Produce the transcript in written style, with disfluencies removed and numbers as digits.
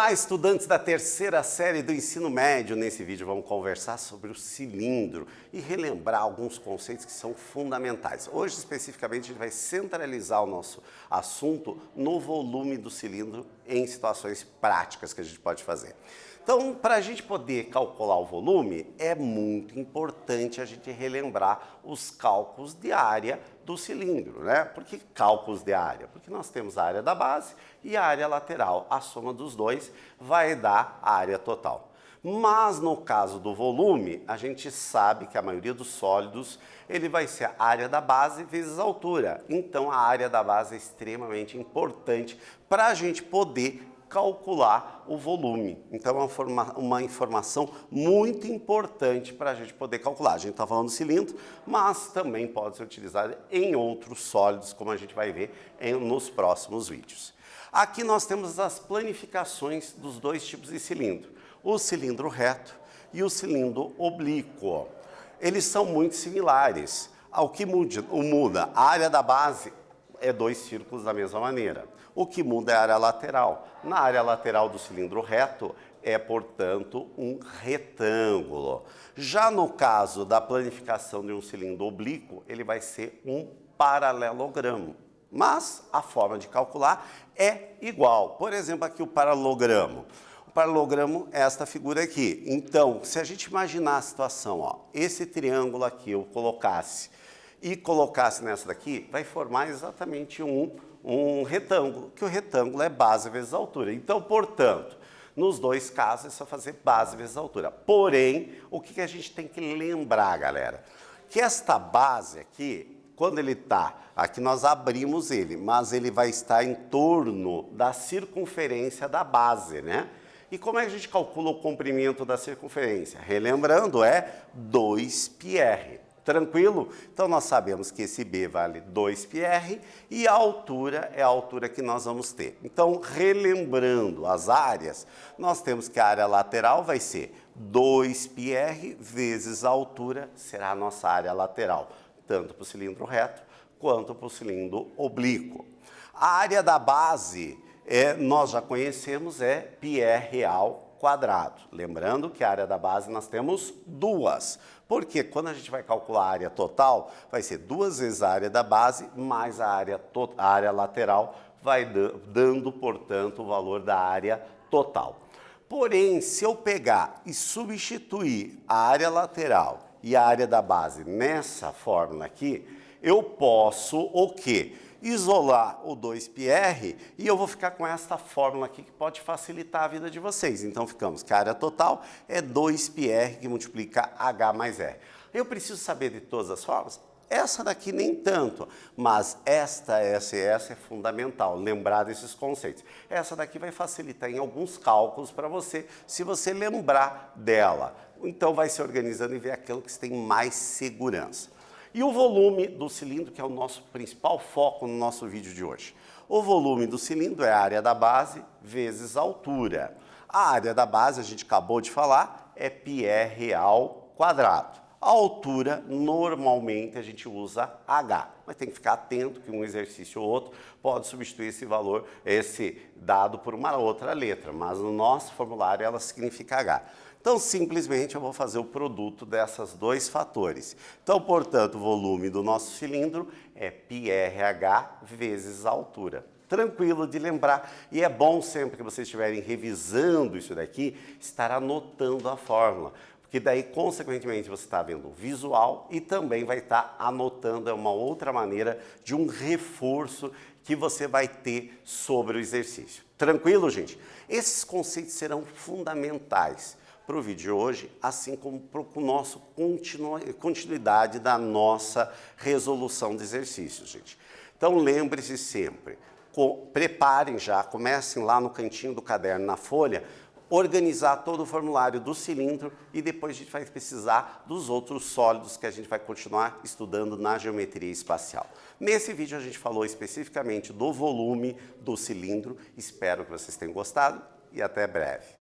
Olá, estudantes da terceira série do ensino médio. Nesse vídeo vamos conversar sobre o cilindro e relembrar alguns conceitos que são fundamentais. Hoje, especificamente, a gente vai centralizar o nosso assunto no volume do cilindro em situações práticas que a gente pode fazer. Então, para a gente poder calcular o volume, é muito importante a gente relembrar os cálculos de área do cilindro, né? Por que cálculos de área? Porque nós temos a área da base e a área lateral. A soma dos dois vai dar a área total. Mas no caso do volume, a gente sabe que a maioria dos sólidos, ele vai ser a área da base vezes a altura. Então, a área da base é extremamente importante para a gente poder calcular o volume. Então, é uma informação muito importante para a gente poder calcular. A gente está falando do cilindro, mas também pode ser utilizado em outros sólidos, como a gente vai ver nos próximos vídeos. Aqui nós temos as planificações dos dois tipos de cilindro, o cilindro reto e o cilindro oblíquo. Eles são muito similares. O que muda, a área da base é dois círculos da mesma maneira. O que muda é a área lateral. Na área lateral do cilindro reto é, portanto, um retângulo. Já no caso da planificação de um cilindro oblíquo, ele vai ser um paralelogramo. Mas a forma de calcular é igual. Por exemplo, aqui o paralelogramo. O paralelogramo é esta figura aqui. Então, se a gente imaginar a situação, ó, esse triângulo aqui eu colocasse nessa daqui, vai formar exatamente um retângulo, que o retângulo é base vezes altura. Então, portanto, nos dois casos é só fazer base vezes altura. Porém, o que a gente tem que lembrar, galera? Que esta base aqui, quando ele está, aqui nós abrimos ele, mas ele vai estar em torno da circunferência da base, né? E como é que a gente calcula o comprimento da circunferência? Relembrando, é 2πr. Tranquilo? Então, nós sabemos que esse B vale 2πr e a altura é a altura que nós vamos ter. Então, relembrando as áreas, nós temos que a área lateral vai ser 2πr vezes a altura, será a nossa área lateral, tanto para o cilindro reto quanto para o cilindro oblíquo. A área da base, nós já conhecemos, é πr real quadrado. Lembrando que a área da base nós temos duas, porque quando a gente vai calcular a área total, vai ser 2 vezes a área da base mais a área lateral, vai dando, portanto, o valor da área total. Porém, se eu pegar e substituir a área lateral e a área da base nessa fórmula aqui, eu posso o quê? Isolar o 2πr e eu vou ficar com esta fórmula aqui que pode facilitar a vida de vocês. Então, ficamos que a área total é 2πr que multiplica h mais r. Eu preciso saber de todas as fórmulas? Essa daqui nem tanto, mas essa é fundamental, lembrar desses conceitos. Essa daqui vai facilitar em alguns cálculos para você, se você lembrar dela. Então, vai se organizando e ver aquilo que você tem mais segurança. E o volume do cilindro, que é o nosso principal foco no nosso vídeo de hoje. O volume do cilindro é a área da base vezes a altura. A área da base, a gente acabou de falar, é πr real quadrado. A altura, normalmente, a gente usa h, mas tem que ficar atento que um exercício ou outro pode substituir esse valor, esse dado por uma outra letra, mas no nosso formulário ela significa h. Então, simplesmente, eu vou fazer o produto desses dois fatores. Então, portanto, o volume do nosso cilindro é πrh vezes a altura. Tranquilo de lembrar. E é bom sempre que vocês estiverem revisando isso daqui, estar anotando a fórmula. Porque daí, consequentemente, você está vendo o visual e também vai estar anotando, é uma outra maneira de um reforço que você vai ter sobre o exercício. Tranquilo, gente? Esses conceitos serão fundamentais para o vídeo de hoje, assim como para a nossa continuidade da nossa resolução de exercícios, gente. Então, lembre-se sempre, preparem já, comecem lá no cantinho do caderno, na folha, organizar todo o formulário do cilindro e depois a gente vai precisar dos outros sólidos que a gente vai continuar estudando na geometria espacial. Nesse vídeo a gente falou especificamente do volume do cilindro, espero que vocês tenham gostado e até breve.